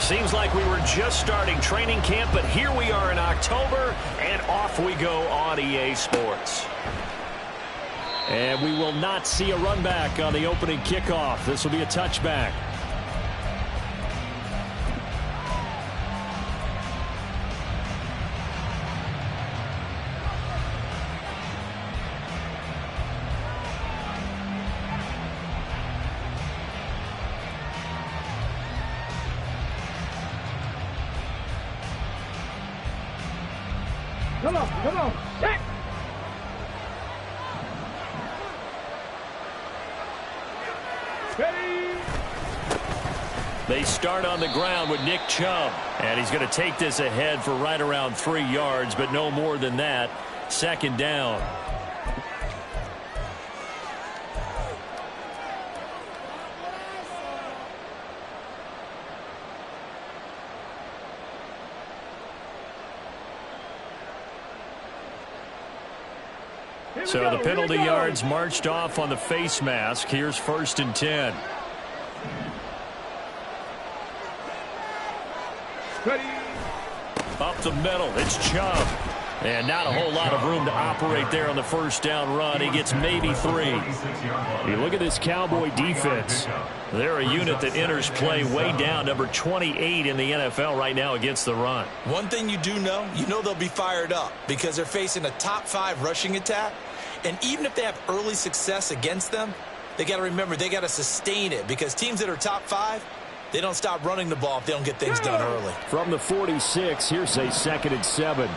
Seems like we were just starting training camp, but here we are in October, and off we go on EA Sports. And we will not see a run back on the opening kickoff. This will be a touchback. Come on, check. Ready. They start on the ground with Nick Chubb, and he's going to take this ahead for right around 3 yards, but no more than that. Second down. So the penalty yards marched off on the face mask. Here's 1st and 10. Ready. Up the middle, it's Chubb. And not a whole lot of room to operate there on the first down run. He gets maybe 3. You look at this Cowboy defense. They're a unit that enters play way down, number 28 in the NFL right now against the run. One thing you do know, they'll be fired up because they're facing a top 5 rushing attack. And even if they have early success against them, they got to remember they got to sustain it because teams that are top 5, they don't stop running the ball if they don't get things done early. From the 46, here's a 2nd and 7.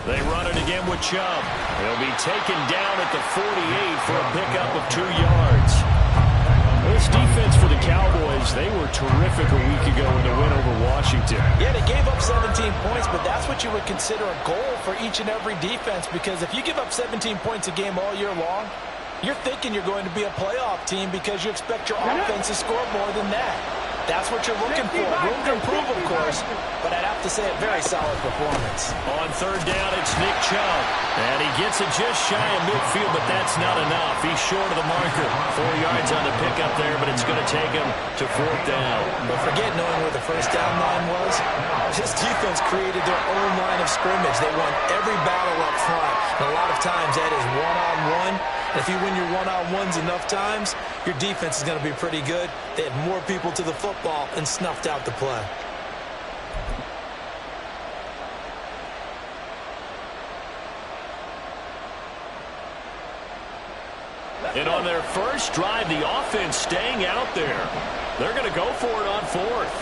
They run it again with Chubb. He'll be taken down at the 48 for a pickup of 2 yards. This defense for the Cowboys, they were terrific a week ago in the win over Washington. Yeah, they gave up 17 points, but that's what you would consider a goal for each and every defense because if you give up 17 points a game all year long, you're thinking you're going to be a playoff team because you expect your offense to score more than that. That's what you're looking for. Room to improve, of course, but I'd have to say a very solid performance. On 3rd down, it's Nick Chubb. And he gets it just shy of midfield, but that's not enough. He's short of the marker. 4 yards on the pickup there, but it's going to take him to 4th down. But forget knowing where the first down line was. This defense created their own line of scrimmage. They won every battle up front. And a lot of times that is one-on-one. If you win your one-on-ones enough times, your defense is going to be pretty good. They had more people to the football and snuffed out the play. And on their first drive, the offense staying out there. They're going to go for it on 4th.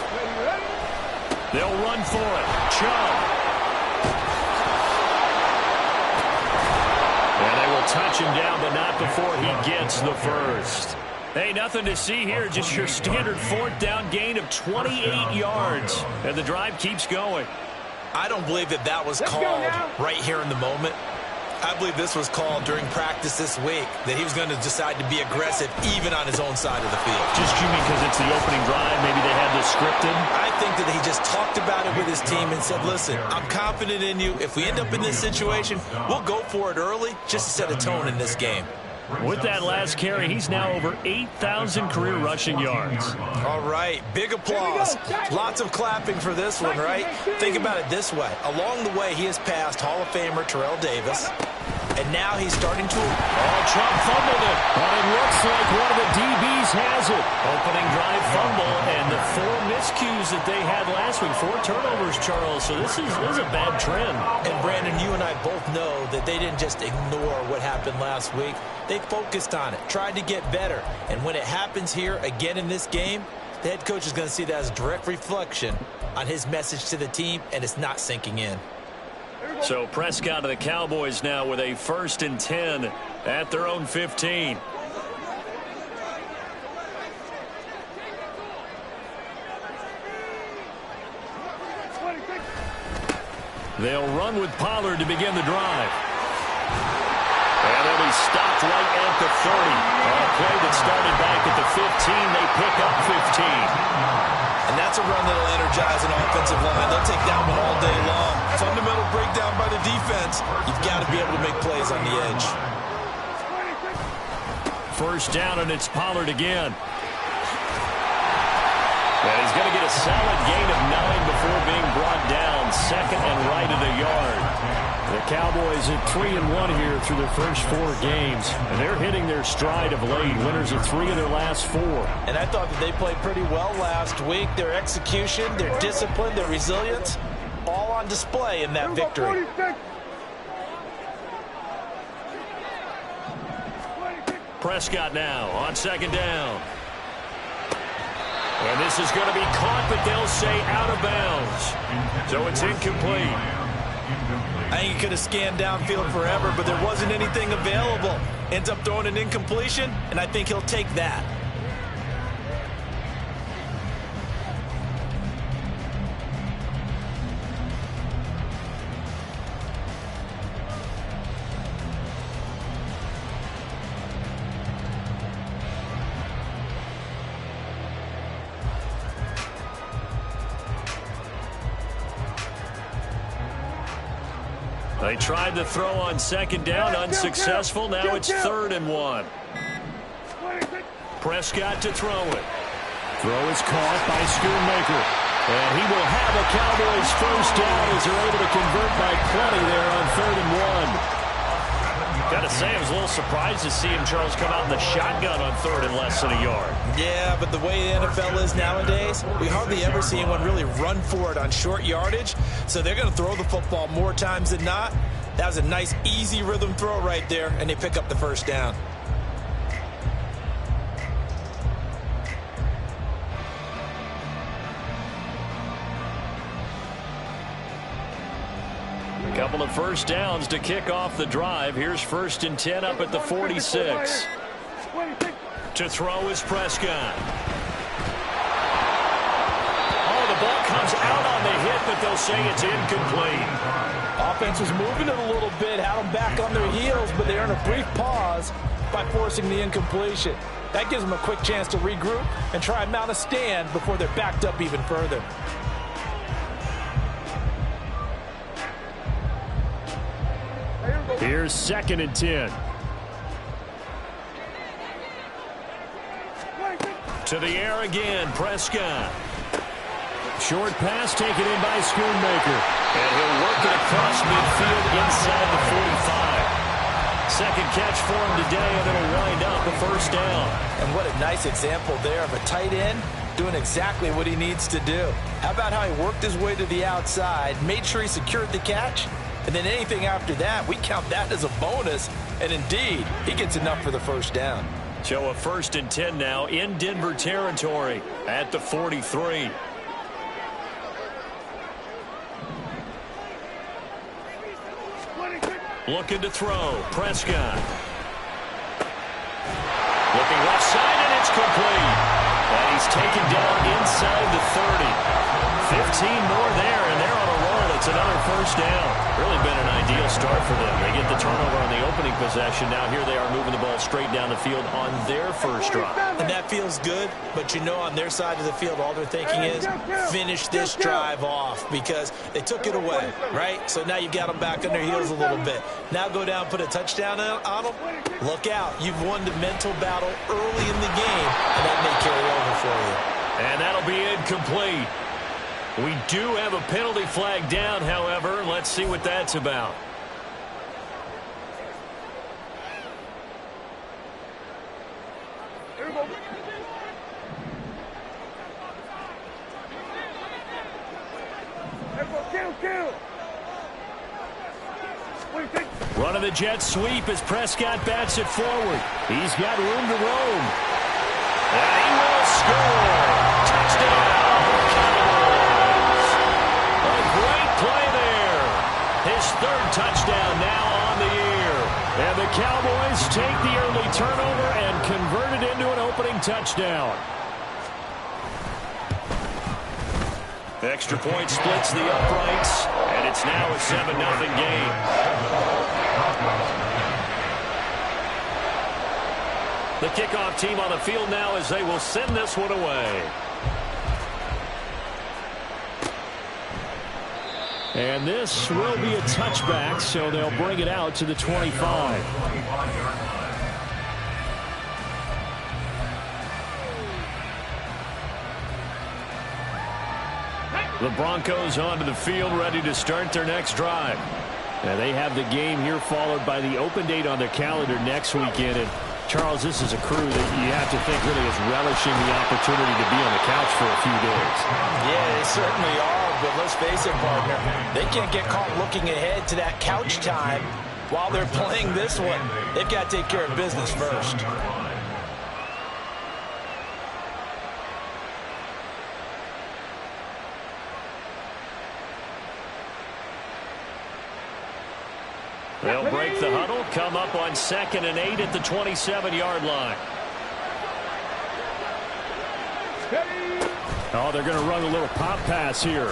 They'll run for it. Chubb. And they will touch him down, but not before he gets the first. Hey, nothing to see here. Just your standard 4th down gain of 28 yards. And the drive keeps going. I don't believe that was called right here in the moment. I believe this was called during practice this week, that he was going to decide to be aggressive even on his own side of the field. Just because it's the opening drive, maybe they had this scripted? I think that he just talked about it with his team and said, listen, I'm confident in you. If we end up in this situation, we'll go for it early just to set a tone in this game. With that last carry, he's now over 8,000 career rushing yards. All right, big applause. Lots of clapping for this one, right? Think about it this way. Along the way, he has passed Hall of Famer Terrell Davis. And now he's starting to... Oh, Trump fumbled it. But it looks like one of the DBs has it. Opening drive fumble, and the 4 miscues that they had last week. 4 turnovers, Charles. So this is a bad trend. And, Brandon, you and I both know that they didn't just ignore what happened last week. They focused on it, tried to get better. And when it happens here again in this game, the head coach is going to see that as a direct reflection on his message to the team, and it's not sinking in. So Prescott to the Cowboys now with a 1st and 10 at their own 15. They'll run with Pollard to begin the drive. And they'll be stopped right at the 30. A play that started back at the 15. They pick up 15. And that's a run that'll energize an offensive line. They'll take that one all day long. Fundamental breakdown by the defense. You've got to be able to make plays on the edge. 1st down, and it's Pollard again. And he's going to get a solid gain of 9 before being brought down. Second and right at a yard. The Cowboys at 3-1 here through their first 4 games. And they're hitting their stride of late. Winners of 3 of their last 4. And I thought that they played pretty well last week. Their execution, their discipline, their resilience, all on display in that victory. Prescott now on second down. And this is going to be caught, but they'll say out of bounds. So it's incomplete. I think he could have scanned downfield forever, but there wasn't anything available. Ends up throwing an incompletion, and I think he'll take that. They tried to throw on second down, unsuccessful. Now it's 3rd and 1. Prescott to throw it. Throw is caught by Schoonmaker. And he will have a Cowboys first down as they're able to convert by plenty there on 3rd and 1. Got to say, I was a little surprised to see him, Charles, come out in the shotgun on 3rd and less than a yard. Yeah, but the way the NFL is nowadays, we hardly ever see anyone really run for it on short yardage. So they're going to throw the football more times than not. That was a nice, easy rhythm throw right there, and they pick up the first down. A couple of first downs to kick off the drive. Here's 1st and 10 up at the 46. To throw is Prescott. Oh, the ball comes out on the hit, but they'll say it's incomplete. Offense was moving it a little bit, had them back on their heels, but they earned a brief pause by forcing the incompletion. That gives them a quick chance to regroup and try and mount a stand before they're backed up even further. Here's 2nd and 10. To the air again, Prescott. Short pass taken in by Schoonmaker. And he'll work it across midfield inside the 45. Second catch for him today, and it'll wind up a first down. And what a nice example there of a tight end doing exactly what he needs to do. How about how he worked his way to the outside, made sure he secured the catch, and then anything after that, we count that as a bonus. And indeed, he gets enough for the first down. So a 1st and 10 now in Denver territory at the 43. Looking to throw. Prescott. Looking left side, and it's complete. And he's taken down inside the 30. 15 more there, and they're on a roll. It's another first down. Really been an ideal start for them. They get the turnover on the opening possession. Now here they are moving the ball straight down the field on their first drive. And that feels good, but you know on their side of the field, all they're thinking is finish this drive off because they took it away, right? So now you've got them back on their heels a little bit. Now go down, put a touchdown on them. Look out. You've won the mental battle early in the game, and that may carry over for you. And that'll be incomplete. We do have a penalty flag down, however. Let's see what that's about. Running the jet sweep as Prescott bats it forward. He's got room to roam. And he will score. Touchdown. Play there. His 3rd touchdown now on the year. And the Cowboys take the early turnover and convert it into an opening touchdown. The extra point splits the uprights, and it's now a 7-0 game. The kickoff team on the field now as they will send this one away. And this will be a touchback, so they'll bring it out to the 25. The Broncos onto the field, ready to start their next drive. And they have the game here, followed by the open date on their calendar next weekend. And Charles, this is a crew that you have to think really is relishing the opportunity to be on the couch for a few days. Yeah, they certainly are, but let's face it, partner. They can't get caught looking ahead to that couch time while they're playing this one. They've got to take care of business first. They'll break the huddle, come up on 2nd and 8 at the 27-yard line. Oh, they're going to run a little pop pass here.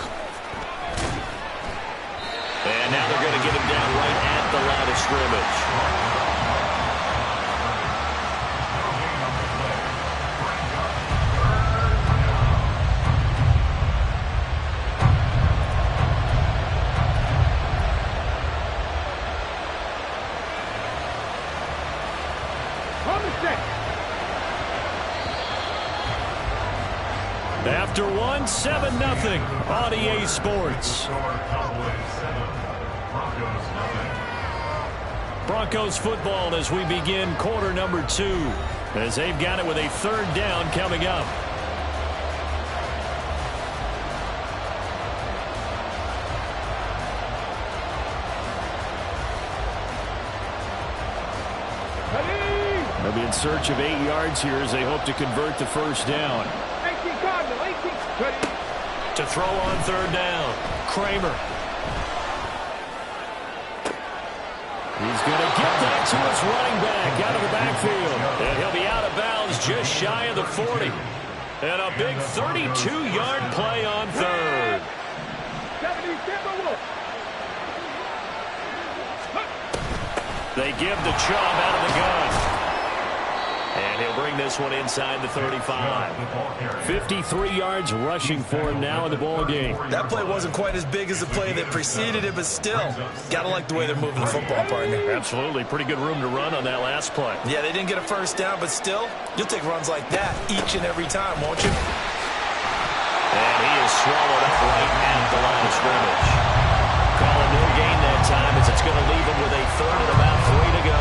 And now they're going to get him down right at the line of scrimmage. After one, 7-0 on EA Sports. Broncos football as we begin quarter number 2, as they've got it with a 3rd down coming up. They'll be in search of 8 yards here as they hope to convert the 1st down. To throw on 3rd down, Kramer. He's going to get that to his running back out of the backfield. And he'll be out of bounds just shy of the 40. And a big 32-yard play on 3rd. They give the Chubb out of the gun. And he'll bring this one inside the 35. 53 yards rushing for him now in the ball game. That play wasn't quite as big as the play that preceded it, but still, got to like the way they're moving the football, partner. Absolutely. Pretty good room to run on that last play. Yeah, they didn't get a 1st down, but still, you'll take runs like that each and every time, won't you? And he is swallowed up right at the line of scrimmage. Call a no gain that time as it's going to leave him with a 3rd and about 3 to go.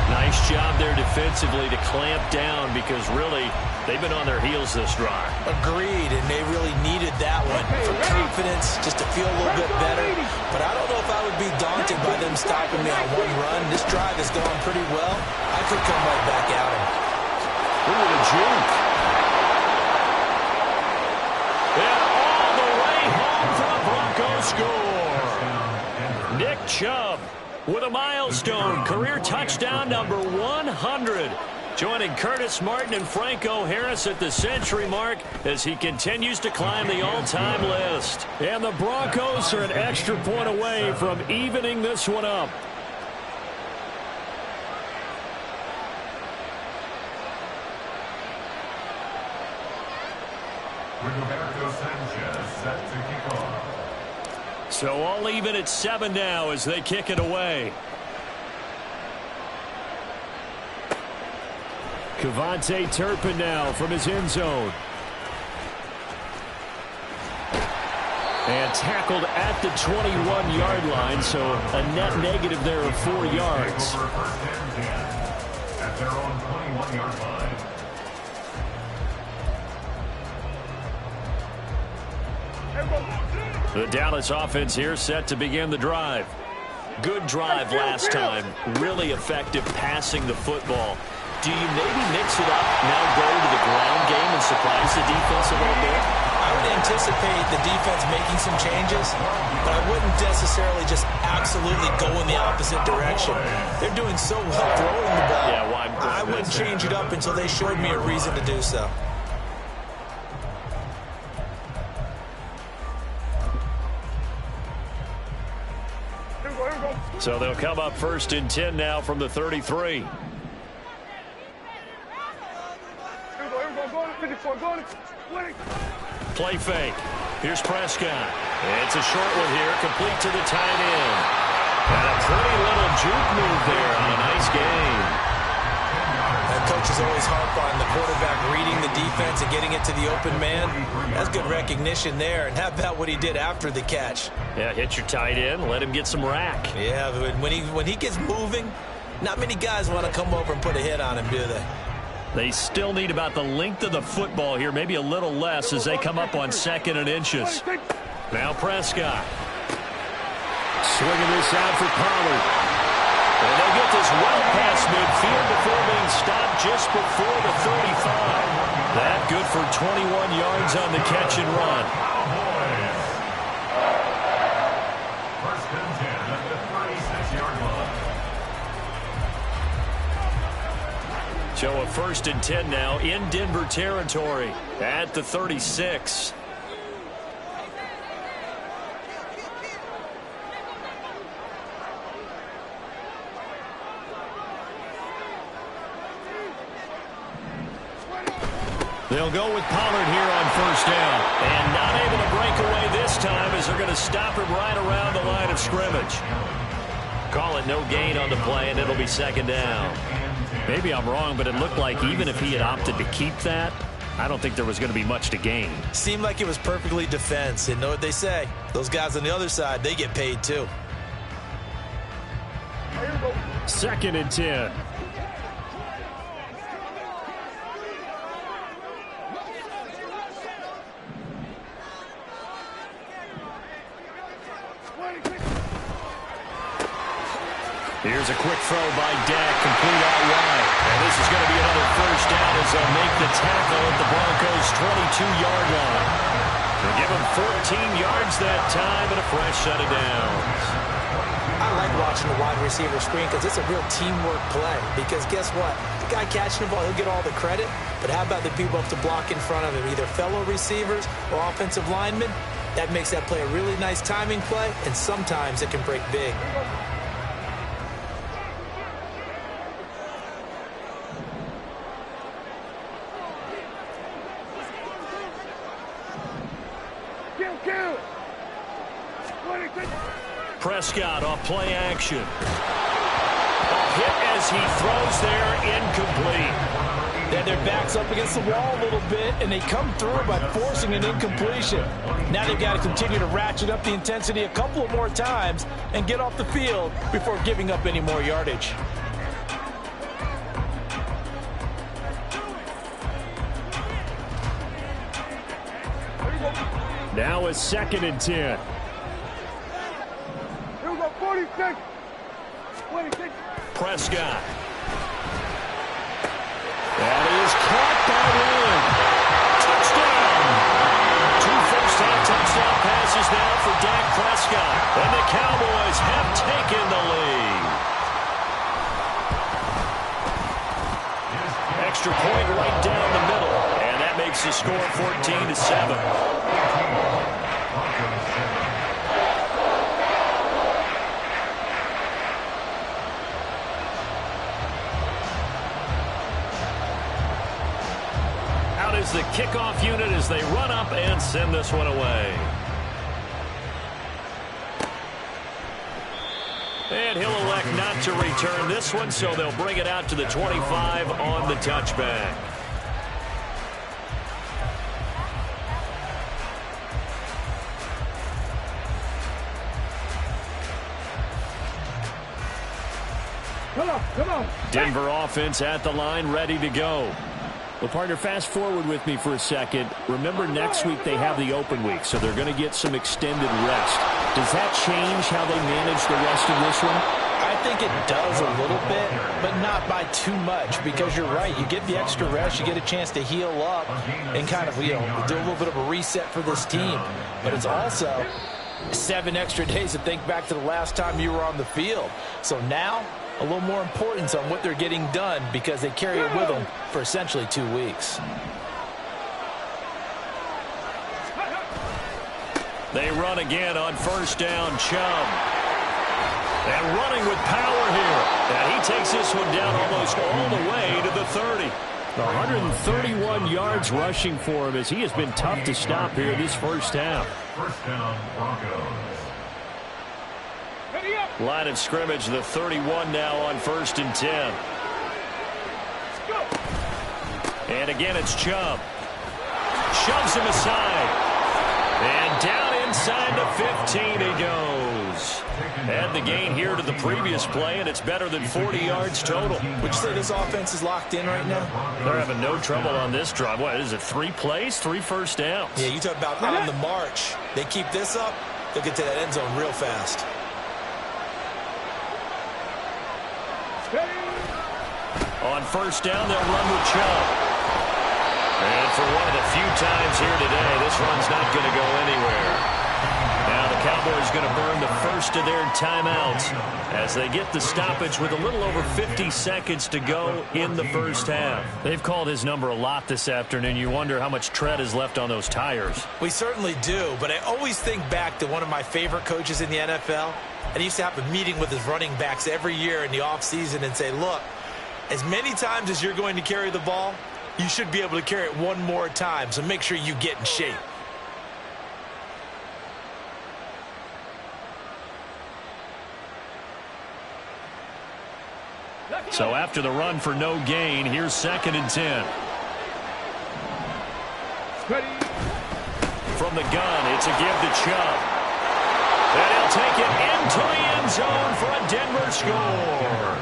Nice job there defensively to clamp down because really they've been on their heels this drive. Agreed, and they really needed that one for confidence, just to feel a little bit better. But I don't know if I would be daunted by them stopping me on one run. This drive has gone pretty well. I could come right back at him. Look at the juke. And all the way home for the Broncos score. Nick Chubb with a milestone career touchdown number 100. Joining Curtis Martin and Franco Harris at the century mark as he continues to climb the all-time list. And the Broncos are an extra point away from evening this one up. So all even at 7 now as they kick it away. Kevontae Turpin now from his end zone. And tackled at the 21-yard line, so a net negative there of 4 yards. At their own 21-yard line. The Dallas offense here set to begin the drive. Good drive last time. Really effective passing the football. Do you maybe mix it up, now go to the ground game and surprise the defense a little bit? I would anticipate the defense making some changes, but I wouldn't necessarily just absolutely go in the opposite direction. They're doing so well throwing the ball. Yeah, well, I wouldn't change it up until they showed me a reason to do so. So they'll come up 1st and 10 now from the 33. Play fake. Here's Prescott. It's a short one here, complete to the tight end. And a pretty little juke move there on a nice game. And Coach coaches always harp on the quarterback reading the defense and getting it to the open man. That's good recognition there. And how about what he did after the catch? Yeah, hit your tight end, let him get some rack. Yeah, but when he gets moving, not many guys want to come over and put a hit on him, do they? They still need about the length of the football here, maybe a little less as they come up on 2nd and inches. Now Prescott. Swinging this out for Pollard. And they get this well past midfield before being stopped just before the 35. That good for 21 yards on the catch and run. First and 10 at the 36-yard line. So a 1st and 10 now in Denver territory at the 36. They'll go with Pollard here on 1st down. And not able to break away this time as they're going to stop him right around the line of scrimmage. Call it no gain on the play, and it'll be 2nd down. Maybe I'm wrong, but it looked like even if he had opted to keep that, I don't think there was going to be much to gain. Seemed like it was perfectly defense. And know what they say? Those guys on the other side, they get paid too. 2nd and 10. Here's a quick throw by Dak, complete out wide. And this is going to be another 1st down as they'll make the tackle at the Broncos' 22-yard line. They'll give him 14 yards that time and a fresh set of downs. I like watching the wide receiver screen because it's a real teamwork play. Because guess what? The guy catching the ball, he'll get all the credit. But how about the people up to block in front of him, either fellow receivers or offensive linemen? That makes that play a really nice timing play, and sometimes it can break big. Prescott off play action. A hit as he throws there, incomplete. Then their back's up against the wall a little bit, and they come through by forcing an incompletion. Now they've got to continue to ratchet up the intensity a couple of more times and get off the field before giving up any more yardage. Now a 2nd and 10. 46. Prescott. That is caught by Willen. Touchdown! 2 first-half touchdown passes now for Dak Prescott. And the Cowboys have taken the lead. Extra point right down the middle. And that makes the score 14-7. Is the kickoff unit as they run up and send this one away. And he'll elect not to return this one, so they'll bring it out to the 25 on the touchback. Come on. Denver offense at the line, ready to go. Well, partner, fast forward with me for a second. Remember, next week they have the open week, so they're going to get some extended rest. Does that change how they manage the rest of this one? I think it does a little bit, but not by too much, because you're right. You get the extra rest, you get a chance to heal up and kind of, do a little bit of a reset for this team. But it's also 7 extra days to think back to the last time you were on the field. So now, a little more importance on what they're getting done because they carry it with them for essentially 2 weeks. They run again on 1st down, Chubb. And running with power here. And he takes this one down almost all the way to the 30. 131 yards rushing for him as he has been tough to stop here this first half. 1st down, Broncos. Line of scrimmage, the 31 now on 1st and 10. And again, it's Chubb. Shoves him aside. And down inside the 15 he goes. Add the gain here to the previous play, and it's better than 40 yards total. Would you say this offense is locked in right now? They're having no trouble on this drive. What is it, 3 plays, 3 first downs? Yeah, you talk about on the march. They keep this up, they'll get to that end zone real fast. On first down, they'll run with Chubb. And for one of the few times here today, this run's not going to go anywhere. Now the Cowboys going to burn the first of their timeouts as they get the stoppage with a little over 50 seconds to go in the first half. They've called his number a lot this afternoon. You wonder how much tread is left on those tires. We certainly do, but I always think back to one of my favorite coaches in the NFL. And he used to have a meeting with his running backs every year in the offseason and say, look, as many times as you're going to carry the ball, you should be able to carry it one more time, so make sure you get in shape. So after the run for no gain, here's 2nd and 10. From the gun, it's a give to Chubb. And he'll take it into the end zone for a Denver score.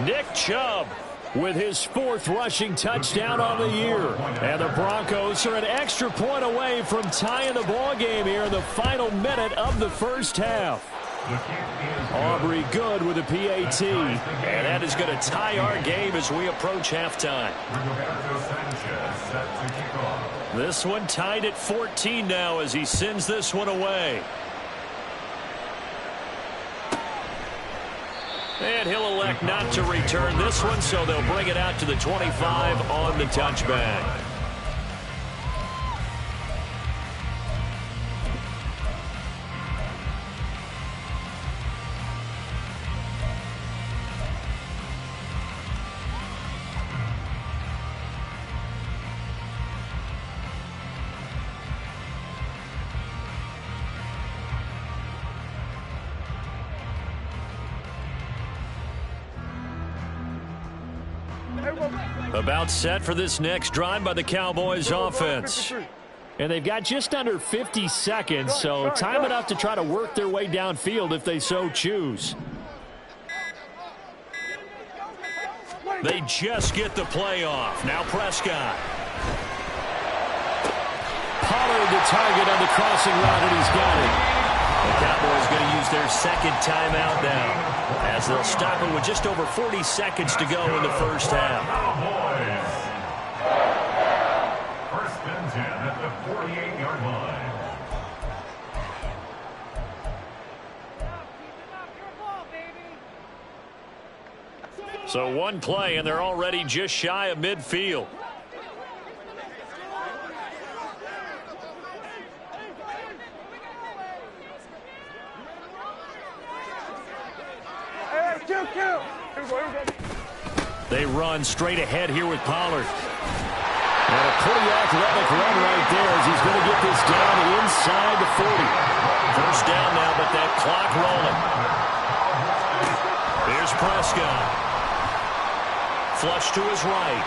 Nick Chubb with his 4th rushing touchdown on the year. And the Broncos are an extra point away from tying the ball game here in the final minute of the first half. Aubrey Good with a PAT. And that is going to tie our game as we approach halftime. This one tied at 14 now as he sends this one away. And he'll elect not to return this one, so they'll bring it out to the 25 on the touchback. About set for this next drive by the Cowboys offense. And they've got just under 50 seconds, so time enough to try to work their way downfield if they so choose. They just get the play off. Now Prescott. Pollard the target on the crossing route, and he's got it. The Cowboys going to use their 2nd timeout now as they'll stop it with just over 40 seconds to go in the first half. First and 10 at the 48-yard line. So one play, and they're already just shy of midfield. They run straight ahead here with Pollard. And a pretty athletic run right there as he's going to get this down inside the 40. First down now, but that clock rolling. Here's Prescott. Flush to his right.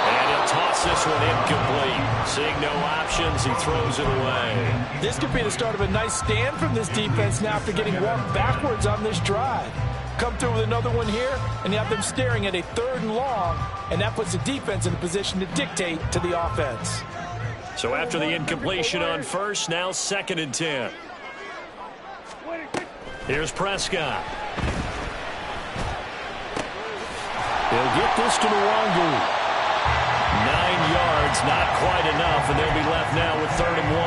And he'll toss this one incomplete. Seeing no options, he throws it away. This could be the start of a nice stand from this defense now after getting walked backwards on this drive. Come through with another one here, and you have them staring at a 3rd and long, and that puts the defense in a position to dictate to the offense. So after the incompletion on first, now 2nd and 10. Here's Prescott. They'll get this to Nwangu. 9 yards, not quite enough, and they'll be left now with 3rd and 1.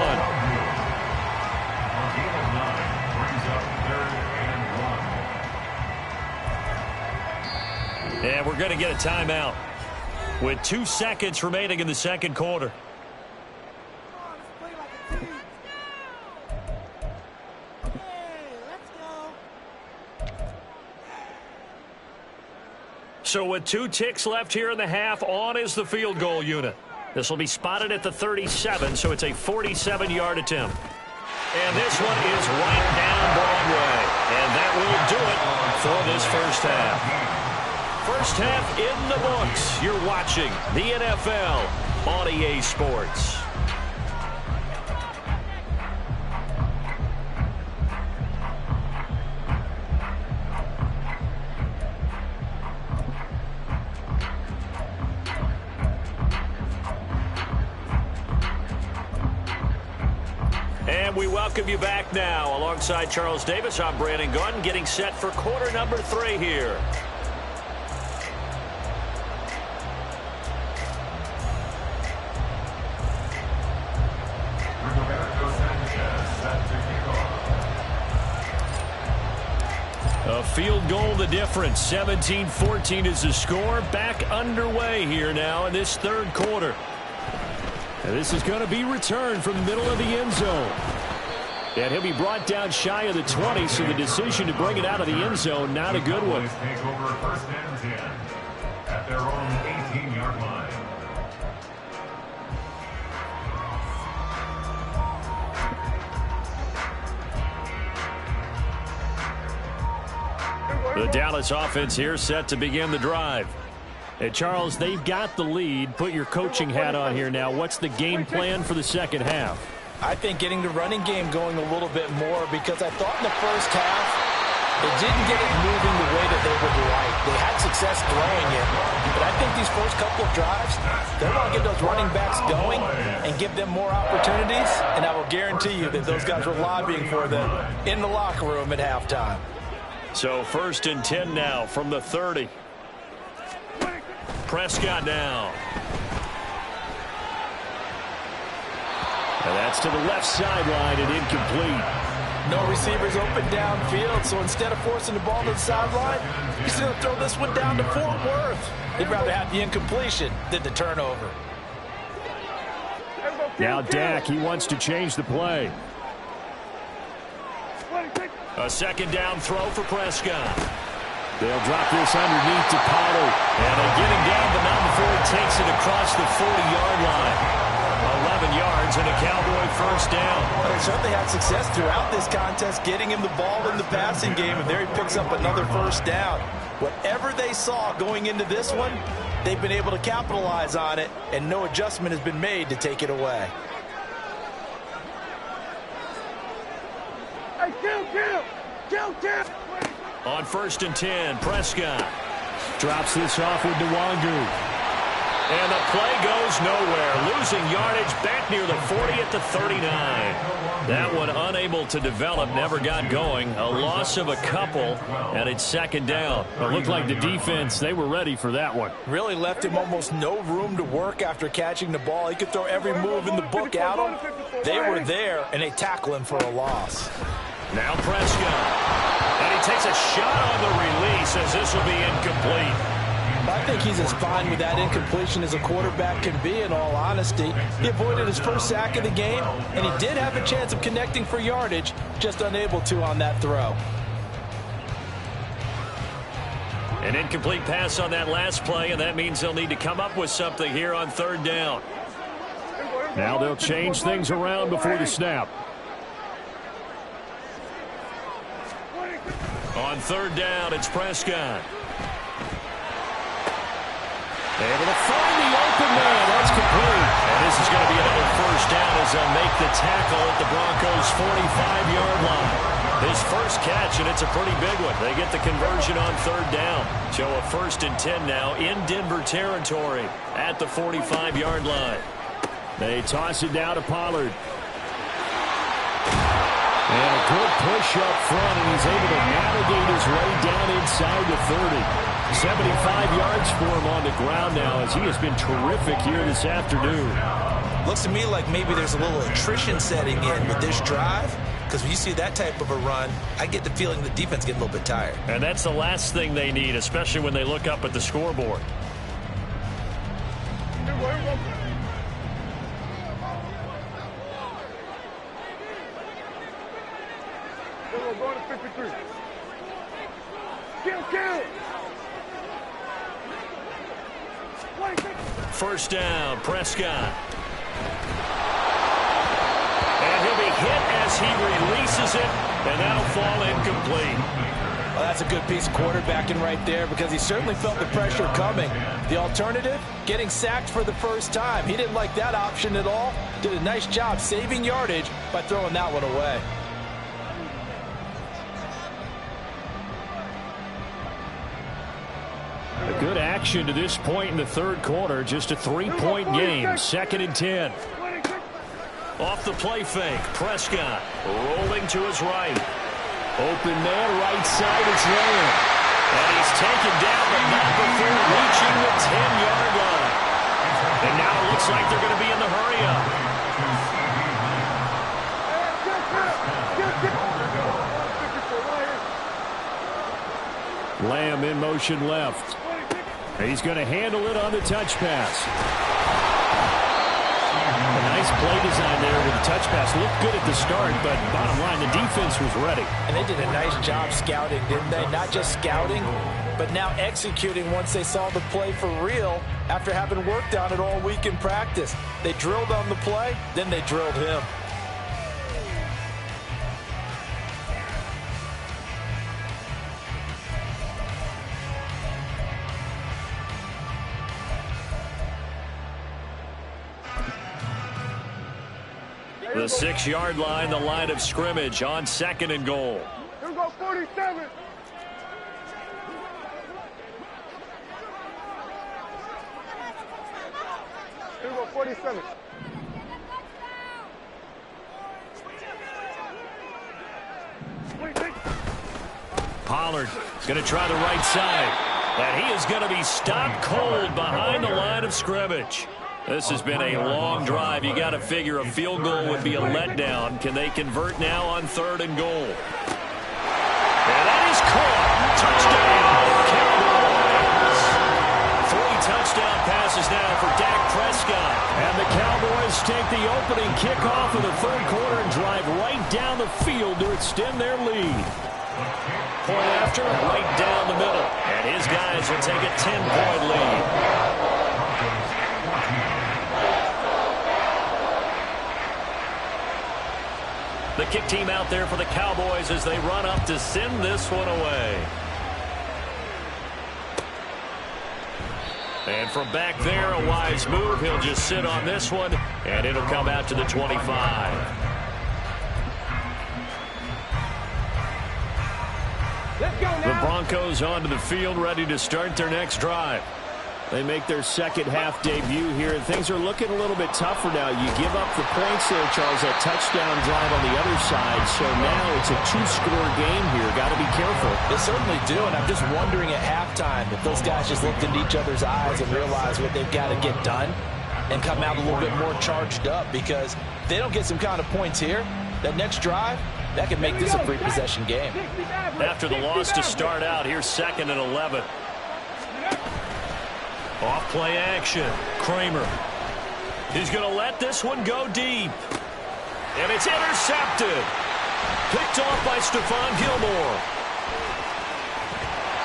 And we're going to get a timeout with 2 seconds remaining in the 2nd quarter. So with 2 ticks left here in the half, on is the field goal unit. This will be spotted at the 37, so it's a 47-yard attempt. And this one is right down Broadway. And that will do it for this first half. First half in the books. You're watching the NFL on EA Sports. And we welcome you back now. Alongside Charles Davis, I'm Brandon Gunn, getting set for quarter number 3 here. A field goal the difference. 17-14 is the score. Back underway here now in this third quarter. And this is going to be returned from the middle of the end zone. And he'll be brought down shy of the 20, so the decision to bring it out of the end zone, not a good one. Take over first and 10 at their own 18-yard line. The Dallas offense here set to begin the drive. Hey, Charles, they've got the lead. Put your coaching hat on here now. What's the game plan for the second half? I think getting the running game going a little bit more, because I thought in the first half they didn't get it moving the way that they would like. They had success throwing it, but I think these first couple of drives, they want to get those running backs going and give them more opportunities, and I will guarantee you that those guys were lobbying for them in the locker room at halftime. So first and 10 now from the 30. Prescott now. And that's to the left sideline and incomplete. No receivers open downfield, so instead of forcing the ball to the sideline, he's going to throw this one down to Fort Worth. He'd rather have the incompletion than the turnover. Now Dak, he wants to change the play. A second down throw for Prescott. They'll drop this underneath to Pollard. And they get him down, but not before he takes it across the 40-yard line. 11 yards and a Cowboy first down. Well, they certainly had success throughout this contest getting him the ball in the passing game, and there he picks up another first down. Whatever they saw going into this one, they've been able to capitalize on it, and no adjustment has been made to take it away. Hey, kill. On first and 10, Prescott drops this off with Nwangu. And the play goes nowhere. Losing yardage back near the 40 at the 39. That one unable to develop, never got going. A loss of a couple, and it's second down. It looked like the defense, they were ready for that one. Really left him almost no room to work after catching the ball. He could throw every move in the book at him. They were there, and they tackle him for a loss. Now Prescott. And he takes a shot on the release as this will be incomplete. I think he's as fine with that incompletion as a quarterback can be, in all honesty. He avoided his first sack of the game, and he did have a chance of connecting for yardage, just unable to on that throw. An incomplete pass on that last play, and that means they'll need to come up with something here on third down. Now they'll change things around before the snap. On third down, it's Prescott. Able to find the open man. That's complete. And this is going to be another first down as they'll make the tackle at the Broncos' 45-yard line. His first catch, and it's a pretty big one. They get the conversion on third down. So a first and 10 now in Denver territory at the 45-yard line. They toss it down to Pollard. And a good push up front, and he's able to navigate his way down inside the 30. 75 yards for him on the ground now, as he has been terrific here this afternoon. Looks to me like maybe there's a little attrition setting in with this drive, because when you see that type of a run, I get the feeling the defense gets a little bit tired. And that's the last thing they need, especially when they look up at the scoreboard. Going to 53. Kill. First down, Prescott. And he'll be hit as he releases it, and that'll fall incomplete. Well, that's a good piece of quarterbacking right there because he certainly felt the pressure coming. The alternative, getting sacked for the first time. He didn't like that option at all. Did a nice job saving yardage by throwing that one away. A good action to this point in the third quarter. Just a 3-point game. 2nd and 10. Off the play fake. Prescott rolling to his right. Open man, right side, it's Lamb. And he's taken down, but not before reaching the 10-yard line. And now it looks like they're going to be in the hurry-up. Lamb in motion left. He's going to handle it on the touch pass. A nice play design there with the touch pass. Looked good at the start, but bottom line, the defense was ready. And they did a nice job scouting, didn't they? Not just scouting, but now executing once they saw the play for real after having worked on it all week in practice. They drilled on the play, then they drilled him. The 6-yard line, the line of scrimmage on 2nd and goal. Here we go, 47. Here we go, 47. Pollard is going to try the right side. And he is going to be stopped cold behind the line of scrimmage. This has been a long drive. You got to figure a field goal would be a letdown. Can they convert now on 3rd and goal? And that is caught. Touchdown, Cowboys. 3 touchdown passes now for Dak Prescott. And the Cowboys take the opening kickoff of the third quarter and drive right down the field to extend their lead. Point after, right down the middle. And his guys will take a 10-point lead. The kick team out there for the Cowboys as they run up to send this one away. And from back there, a wise move. He'll just sit on this one, and it'll come out to the 25. The Broncos onto the field, ready to start their next drive. They make their second half debut here, and things are looking a little bit tougher now. You give up the points there, Charles, that touchdown drive on the other side. So now it's a 2-score game here. Got to be careful. They certainly do, and I'm just wondering at halftime if those guys just looked into each other's eyes and realized what they've got to get done and come out a little bit more charged up, because if they don't get some kind of points here, that next drive, that could make this a free possession game. After the loss to start out, here's 2nd and 11. Off play action. Kramer. He's going to let this one go deep. And it's intercepted. Picked off by Stephon Gilmore.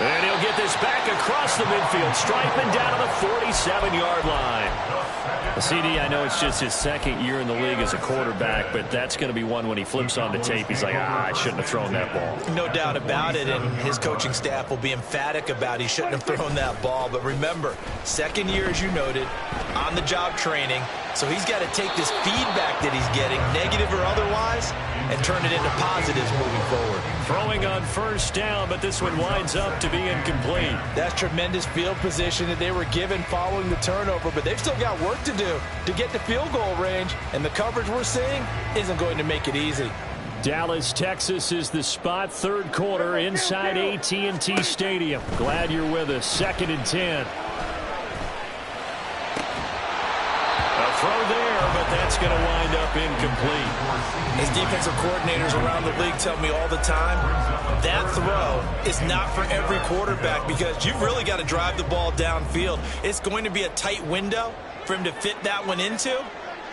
And he'll get this back across the midfield, striping down to the 47-yard line. CD, I know it's just his 2nd year in the league as a quarterback, but that's going to be one when he flips on the tape. He's like, I shouldn't have thrown that ball. No doubt about it, and his coaching staff will be emphatic about he shouldn't have thrown that ball. But remember, 2nd year, as you noted, on-the-job training, so he's got to take this feedback that he's getting, negative or otherwise, and turn it into positives moving forward. Throwing on 1st down, but this one winds up to be incomplete. That's tremendous field position that they were given following the turnover, but they've still got work to do to get to field goal range, and the coverage we're seeing isn't going to make it easy. Dallas, Texas is the spot. 3rd quarter inside AT&T Stadium. Glad you're with us. 2nd and 10. A throw there, but that's going to wind up incomplete. As defensive coordinators around the league tell me all the time, that throw is not for every quarterback, because you've really got to drive the ball downfield. It's going to be a tight window for him to fit that one into.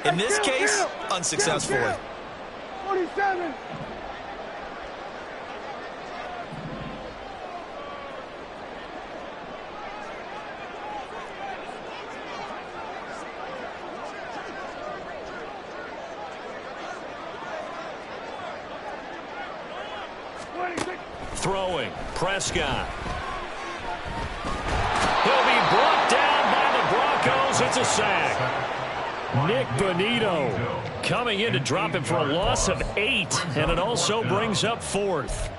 In this case, unsuccessfully. 47. throwing. Prescott. He'll be brought down by the Broncos. It's a sack. Nick Bonito coming in to drop him for a loss of 8, and it also brings up 4th.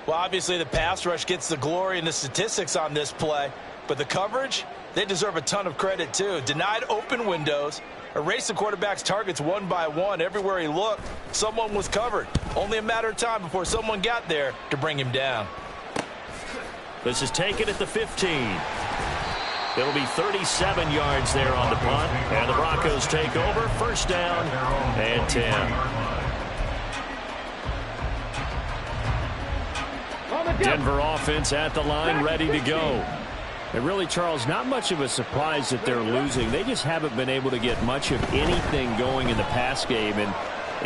Well, obviously the pass rush gets the glory and the statistics on this play, but the coverage, they deserve a ton of credit too. Denied open windows, erased the quarterback's targets one by one. Everywhere he looked, someone was covered. Only a matter of time before someone got there to bring him down. This is taken at the 15. It'll be 37 yards there on the punt, and the Broncos take over. First down and 10. Denver offense at the line, ready to go. And really, Charles, not much of a surprise that they're losing. They just haven't been able to get much of anything going in the pass game. And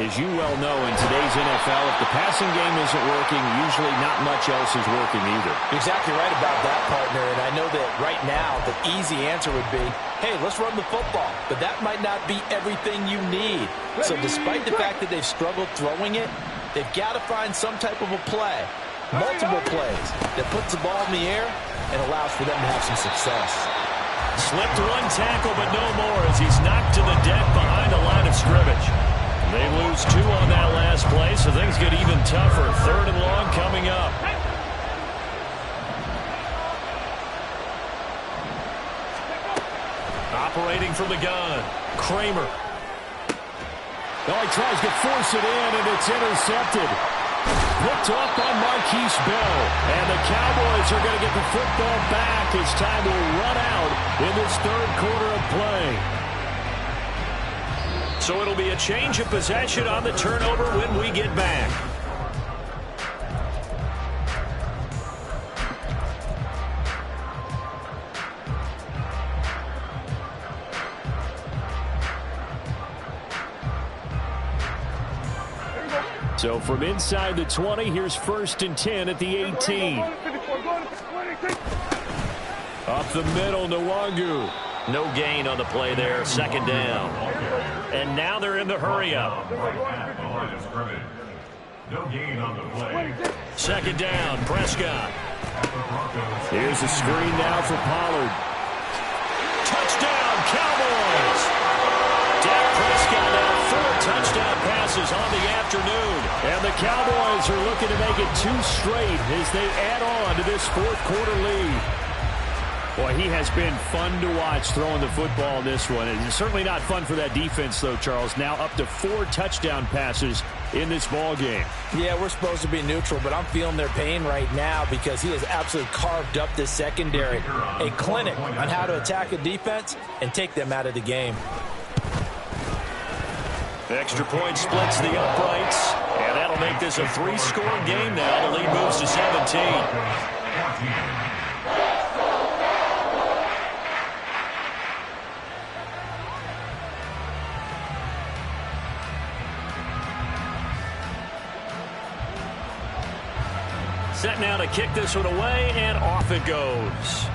as you well know, in today's NFL, if the passing game isn't working, usually not much else is working either. You're exactly right about that, partner. And I know that right now the easy answer would be, hey, let's run the football. But that might not be everything you need. So despite the fact that they've struggled throwing it, they've got to find some type of a play, multiple plays, that puts the ball in the air and allows for them to have some success. Slipped one tackle, but no more as he's knocked to the deck behind the line of scrimmage. They lose 2 on that last play, so things get even tougher. 3rd and long coming up. Operating from the gun, Kramer. Oh, he tries to force it in, and it's intercepted. Picked off by Marquise Bell. And the Cowboys are going to get the football back as time will run out in this 3rd quarter of play. So it'll be a change of possession on the turnover when we get back. So from inside the 20, here's 1st and 10 at the 18. Up the middle, Nwangu. No gain on the play there, 2nd down. And now they're in the hurry-up. No gain on the play. 2nd down, Prescott. Here's a screen now for Pollard. Touchdown, Cowboys! Dak Prescott now 4 touchdown passes on the afternoon. And the Cowboys are looking to make it 2 straight as they add on to this 4th quarter lead. Boy, he has been fun to watch throwing the football in this one. It's certainly not fun for that defense, though, Charles. Now up to 4 touchdown passes in this ball game. Yeah, we're supposed to be neutral, but I'm feeling their pain right now because he has absolutely carved up this secondary. A clinic on how to attack a defense and take them out of the game. Extra point splits the uprights, and that'll make this a 3-score game now. The lead moves to 17. Set now to kick this one away, and off it goes.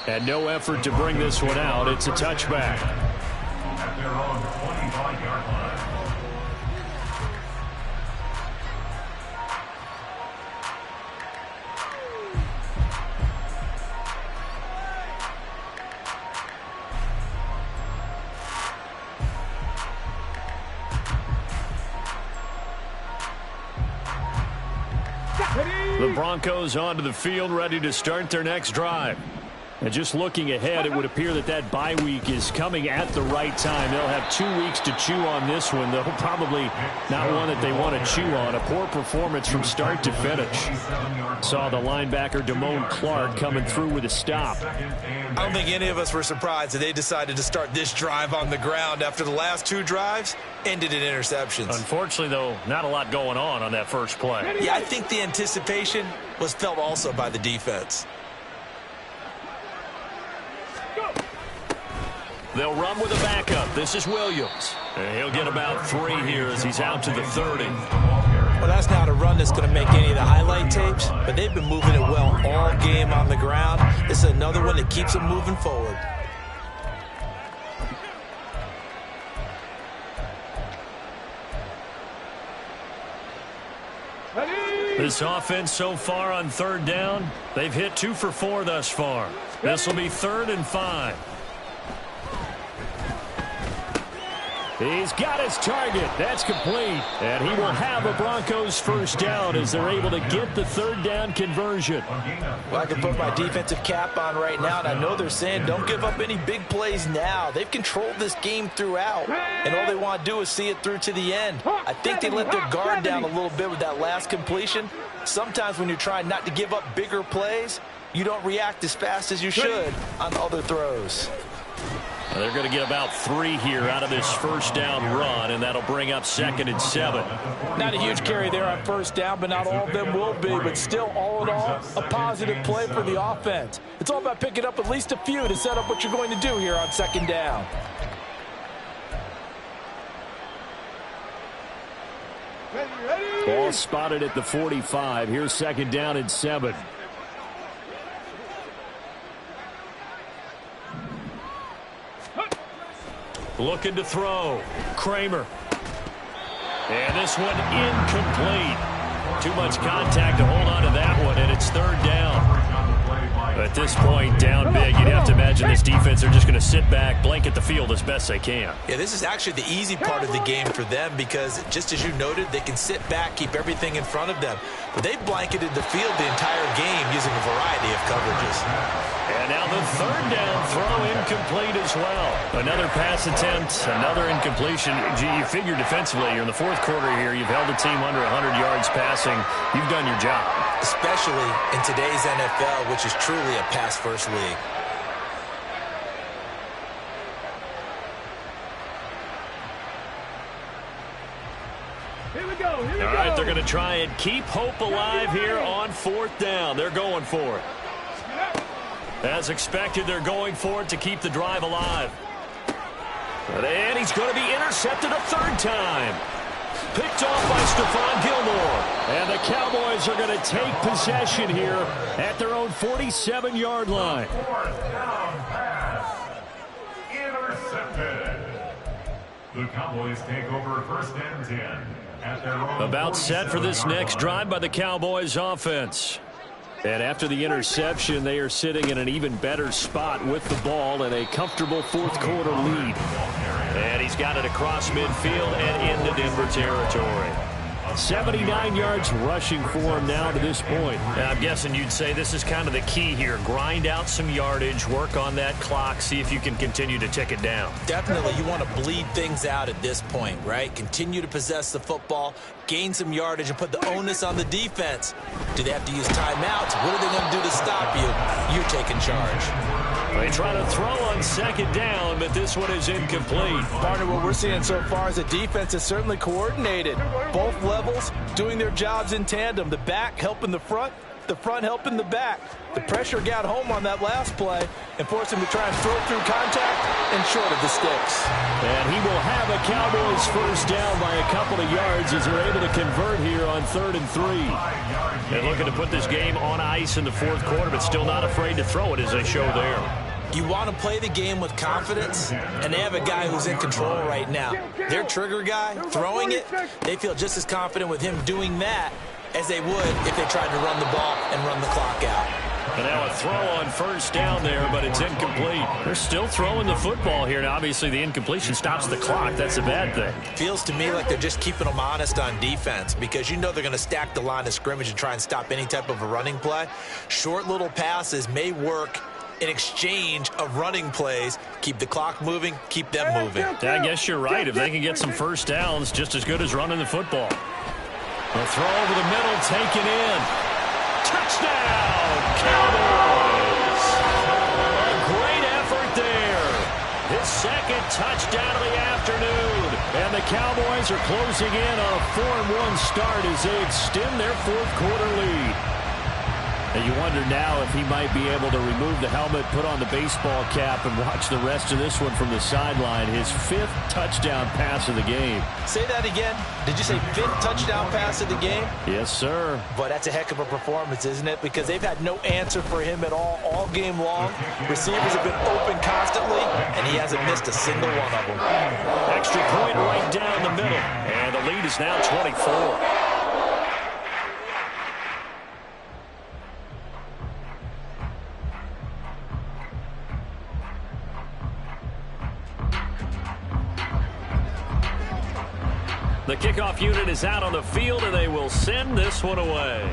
And no effort to bring this one out. It's a touchback. At their own 25-yard line. The Broncos onto the field, ready to start their next drive. And just looking ahead, it would appear that that bye week is coming at the right time. They'll have 2 weeks to chew on this one, though probably not one that they want to chew on. A poor performance from start to finish. Saw the linebacker Damone Clark coming through with a stop. I don't think any of us were surprised that they decided to start this drive on the ground after the last 2 drives ended in interceptions. Unfortunately, though, not a lot going on that first play. Yeah, I think the anticipation was felt also by the defense. They'll run with a backup. This is Williams. And he'll get about 3 here as he's out to the 30. Well, that's not a run that's going to make any of the highlight tapes, but they've been moving it well all game on the ground. This is another one that keeps them moving forward. This offense so far on third down, they've hit 2 for 4 thus far. This will be 3rd and 5. He's got his target. That's complete. And he will have a Broncos first down as they're able to get the 3rd down conversion. Well, I can put my defensive cap on right now, and I know they're saying don't give up any big plays now. They've controlled this game throughout, and all they want to do is see it through to the end. I think they let their guard down a little bit with that last completion. Sometimes when you're trying not to give up bigger plays, you don't react as fast as you should on other throws. They're going to get about 3 here out of this first down run, and that'll bring up 2nd and 7. Not a huge carry there on first down, but not all of them will be. But still, all in all, a positive play for the offense. It's all about picking up at least a few to set up what you're going to do here on 2nd down. Ball spotted at the 45. Here's 2nd down and 7. Looking to throw. Kramer. And this one incomplete. Too much contact to hold on to that one, and it's 3rd down. At this point, down big, you'd have to imagine this defense are just going to sit back, blanket the field as best they can. Yeah, this is actually the easy part of the game for them because, just as you noted, they can sit back, keep everything in front of them. But they've blanketed the field the entire game using a variety of coverages. And now the 3rd down throw incomplete as well. Another pass attempt, another incompletion. Gee, you figure defensively, you're in the 4th quarter here. You've held the team under 100 yards passing. You've done your job. Especially in today's NFL, which is truly a pass-first league. Here we go. All right, they're going to try and keep hope alive here on 4th down. They're going for it. As expected, they're going for it to keep the drive alive. And he's going to be intercepted a 3rd time. Picked off by Stephon Gilmore. And the Cowboys are going to take possession here at their own 47-yard line. 4th down pass. Intercepted. The Cowboys take over 1st and 10 at their own. About set for this next drive by the Cowboys offense. And after the interception, they are sitting in an even better spot with the ball and a comfortable 4th quarter lead. And he's got it across midfield and into Denver territory. 79 yards rushing for him now to this point. And I'm guessing you'd say this is kind of the key here. Grind out some yardage, work on that clock, see if you can continue to tick it down. Definitely, you want to bleed things out at this point, right? Continue to possess the football, gain some yardage, and put the onus on the defense. Do they have to use timeouts? What are they going to do to stop you? You're taking charge. They try to throw on 2nd down, but this one is incomplete. Partner, what we're seeing so far is the defense is certainly coordinated. Both levels doing their jobs in tandem. The back helping the front helping the back. The pressure got home on that last play and forced him to try and throw through contact and short of the sticks. And he will have a Cowboys first down by a couple of yards as they're able to convert here on 3rd and 3. And looking to put this game on ice in the 4th quarter, but still not afraid to throw it as they show there. You want to play the game with confidence, and they have a guy who's in control right now. Their trigger guy, throwing it, they feel just as confident with him doing that as they would if they tried to run the ball and run the clock out. And now a throw on 1st down there, but it's incomplete. They're still throwing the football here. Now, obviously, the incompletion stops the clock. That's a bad thing. Feels to me like they're just keeping them honest on defense because you know they're going to stack the line of scrimmage and try and stop any type of a running play. Short little passes may work in exchange of running plays. Keep the clock moving, keep them moving. Yeah, I guess you're right. If they can get some first downs, just as good as running the football. A throw over the middle, taken in. Touchdown, Cowboys! A great effort there. His 2nd touchdown of the afternoon. And the Cowboys are closing in on a 4-1 start as they extend their 4th quarter lead. And you wonder now if he might be able to remove the helmet, put on the baseball cap, and watch the rest of this one from the sideline. His 5th touchdown pass of the game. Say that again. Did you say 5th touchdown pass of the game? Yes, sir. But that's a heck of a performance, isn't it? Because they've had no answer for him at all game long. Receivers have been open constantly, and he hasn't missed a single one of them. Extra point right down the middle. And the lead is now 24. The kickoff unit is out on the field, and they will send this one away.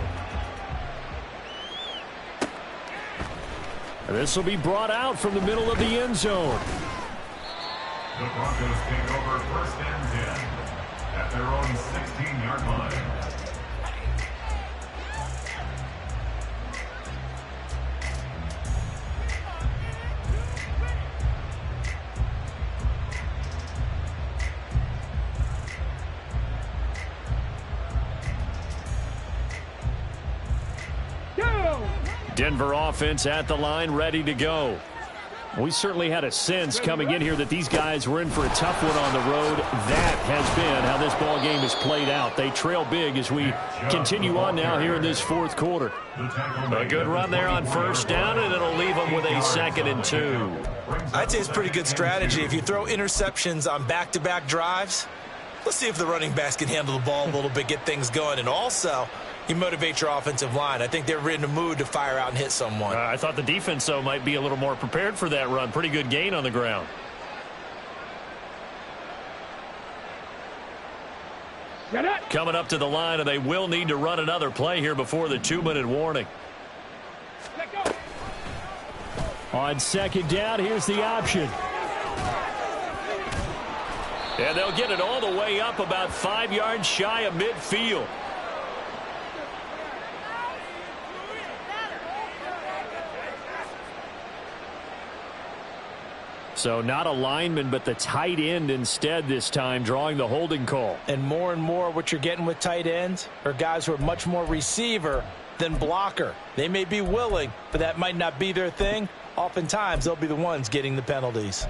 This will be brought out from the middle of the end zone. The Broncos take over first and 10 at their own 16-yard line. Denver offense at the line, ready to go. We certainly had a sense coming in here that these guys were in for a tough one on the road. That has been how this ball game has played out. They trail big as we continue on now here in this fourth quarter. A good run there on first down, and it'll leave them with a 2nd and 2. I'd say it's pretty good strategy. If you throw interceptions on back-to-back drives, let's see if the running backs can handle the ball a little bit, get things going, and also you motivate your offensive line. I think they're in the mood to fire out and hit someone. I thought the defense, though, might be a little more prepared for that run. Pretty good gain on the ground. Coming up to the line, and they will need to run another play here before the 2-minute warning. On 2nd down, here's the option. And they'll get it all the way up about 5 yards shy of midfield. So not a lineman, but the tight end instead this time, drawing the holding call. And more what you're getting with tight ends are guys who are much more receiver than blocker. They may be willing, but that might not be their thing. Oftentimes, they'll be the ones getting the penalties.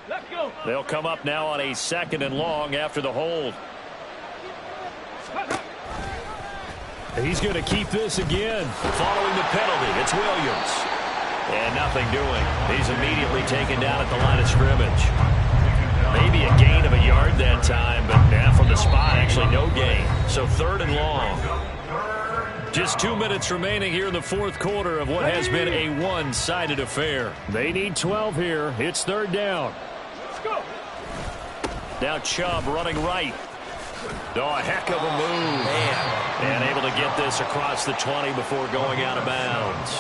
Let's go. They'll come up now on a 2nd and long after the hold. He's going to keep this again. Following the penalty, it's Williams. And nothing doing. He's immediately taken down at the line of scrimmage. Maybe a gain of a yard that time, but from the spot, actually no gain. So 3rd and long. Just 2 minutes remaining here in the fourth quarter of what has been a one-sided affair. They need 12 here. It's 3rd down. Let's go. Now Chubb running right. Oh, a heck of a move. Man. And able to get this across the 20 before going out of bounds.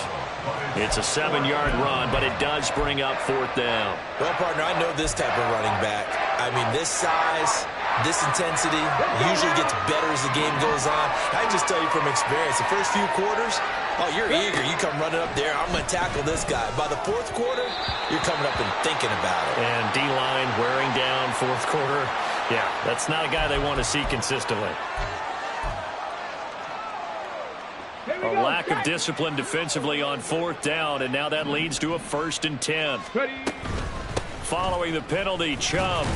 It's a 7-yard run, but it does bring up 4th down. Well, partner, I know this type of running back. I mean, this size, this intensity usually gets better as the game goes on. I just tell you from experience, the first few quarters, oh, you're eager. You come running up there, I'm going to tackle this guy. By the 4th quarter, you're coming up and thinking about it. And D-line wearing down 4th quarter. Yeah, that's not a guy they want to see consistently. A lack of discipline defensively on 4th down, and now that leads to a 1st and 10. Following the penalty, Chubb.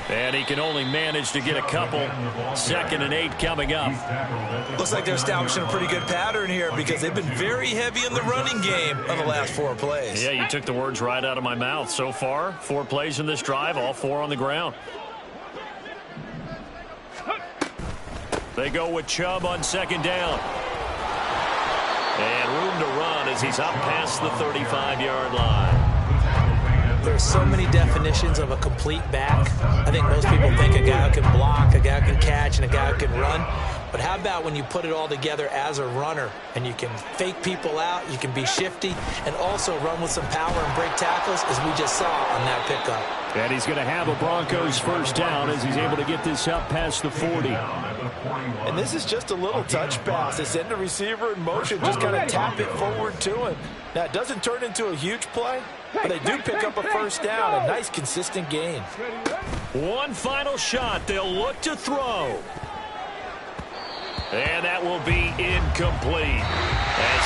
And he can only manage to get a couple. 2nd and 8 coming up. Looks like they're establishing a pretty good pattern here because they've been very heavy in the running game on the last 4 plays. Yeah, you took the words right out of my mouth. So far, 4 plays in this drive, all 4 on the ground. They go with Chubb on 2nd down. And room to run as he's up past the 35-yard line. There's so many definitions of a complete back. I think most people think a guy who can block, a guy who can catch, and a guy who can run. But how about when you put it all together as a runner and you can fake people out, you can be shifty, and also run with some power and break tackles as we just saw on that pickup. And he's going to have a Broncos 1st down as he's able to get this up past the 40. And this is just a little touch pass. They send the receiver in motion, just kind of tap it forward to him. Now, it doesn't turn into a huge play, but they do pick up a 1st down, a nice consistent gain. One final shot. They'll look to throw. And that will be incomplete as